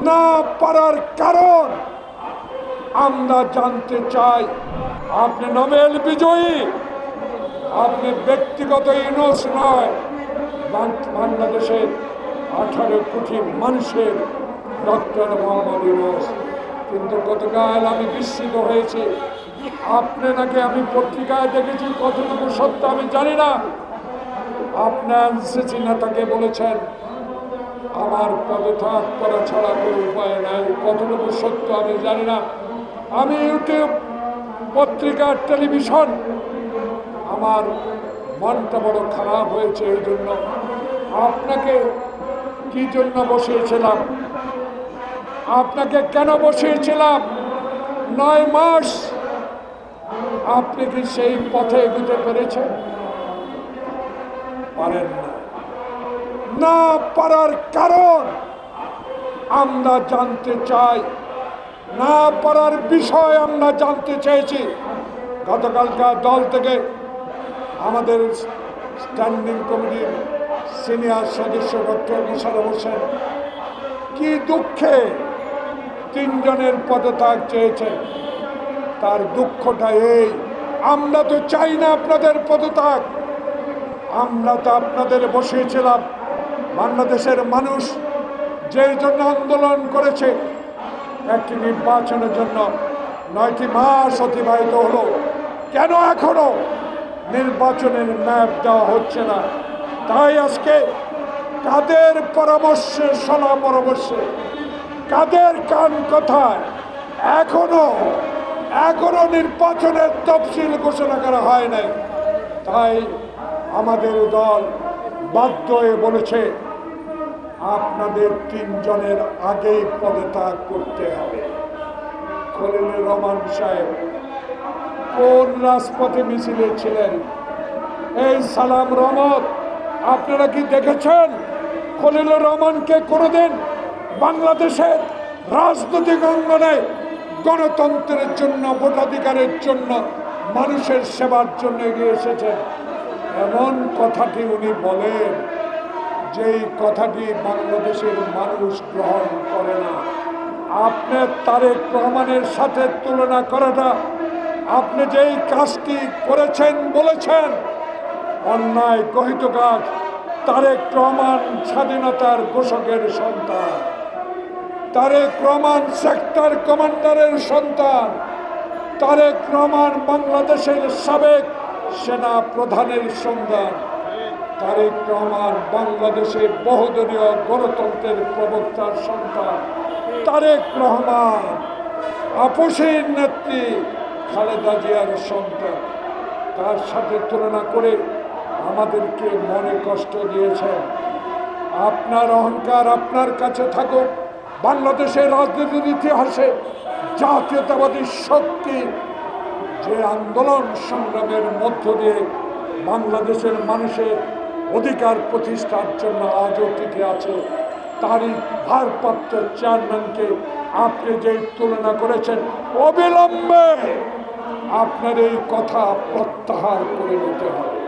না পারার কারণ আমরা জানতে চাই। আপনি নোবেল বিজয়ী, আপনি ব্যক্তিগত ইউনুস নয়, বাংলাদেশের 18 কোটি মানুষের ডক্টর মোহাম্মদ ইউনুস। কিন্তু গতকাল আমি বিস্মিত হয়েছি, আপনি নাকি, আমি পত্রিকায় দেখেছি, কতটুকু সত্য আমি জানি না, আপনার এনসিসি নেতাকে বলেছেন আমার পদত্যাগ করা ছাড়া কোনো উপায় নাই। কতটুকু সত্য আমি জানি না। আমি ইউটিউব, পত্রিকা, টেলিভিশন, আমার মনটা বড় খারাপ হয়েছে। এই জন্য আপনাকে কি জন্য বসিয়েছিলাম, আপনাকে কেন বসিয়েছিলাম? 9 মাস আপনি কি সেই পথে এগোতে পেরেছেন? পারেন না। না পারার কারণ আমরা জানতে চাই, না পারার বিষয় আমরা জানতে চেয়েছি। গতকালকার দল থেকে আমাদের স্ট্যান্ডিং কমিটির সিনিয়র সদস্য ডক্টর মোশাররফ হোসেন কি দুঃখে 3 জনের পদত্যাগ চেয়েছেন। তার দুঃখটা এই, আমরা তো চাই না আপনাদের পদত্যাগ, আমরা তো আপনাদের বসিয়েছিলাম। বাংলাদেশের মানুষ যেই জন্য আন্দোলন করেছে, একটি নির্বাচনের জন্য 9টি মাস অতিবাহিত হলো, কেন এখনো নির্বাচনের ম্যাপ দেওয়া হচ্ছে না? তাই আজকে কাদের পরামর্শে, সলা পরামর্শে, কাদের কান কথায় এখনো নির্বাচনের তফসিল ঘোষণা করা হয় নাই। তাই আমাদের দল বাধ্য হয়ে বলেছে আপনাদের 3 জনের আগেই পদত্যাগ করতে হবে। খলিলুর রহমান সাহেব কোন রাজপথে মিছিলে ছিলেন? এই সালাম রহমত, আপনারা কি দেখেছেন খলিলুর রহমানকে কোনোদিন বাংলাদেশের রাজনৈতিক অঙ্গনে গণতন্ত্রের জন্য, ভোটাধিকারের জন্য, মানুষের সেবার জন্য এগিয়ে এসেছেন? এমন কথাটি উনি বলেন, যেই কথাটি বাংলাদেশের মানুষ গ্রহণ করে না। আপনি তারেক রহমানের সাথে তুলনা করাটা, আপনি যেই কাজটি করেছেন, বলেছেন অন্যায় গহিত কাজ। তারেক রহমান স্বাধীনতার ঘোষকের সন্তান, তারেক রহমান সেক্টর কমান্ডারের সন্তান, তারেক রহমান বাংলাদেশের সাবেক সেনা প্রধানের সন্তান, তারেক রহমান বাংলাদেশের বহুদলীয় গণতন্ত্রের প্রবক্তার সন্তান, তারেক রহমান আপসের নেত্রী খালেদা জিয়ার সন্তান। তার সাথে তুলনা করে আমাদেরকে মনে কষ্ট দিয়েছেন। আপনার অহংকার আপনার কাছে থাকুক। বাংলাদেশের রাজনীতির ইতিহাসে জাতীয়তাবাদী শক্তি যে আন্দোলন সংগ্রামের মধ্য দিয়ে বাংলাদেশের মানুষের অধিকার প্রতিষ্ঠার জন্য আজও টিকে আছে, তারই ভারপ্রাপ্ত চেয়ারম্যানকে আপনি যেই তুলনা করেছেন, অবিলম্বে আপনার এই কথা প্রত্যাহার করে নিতে হবে।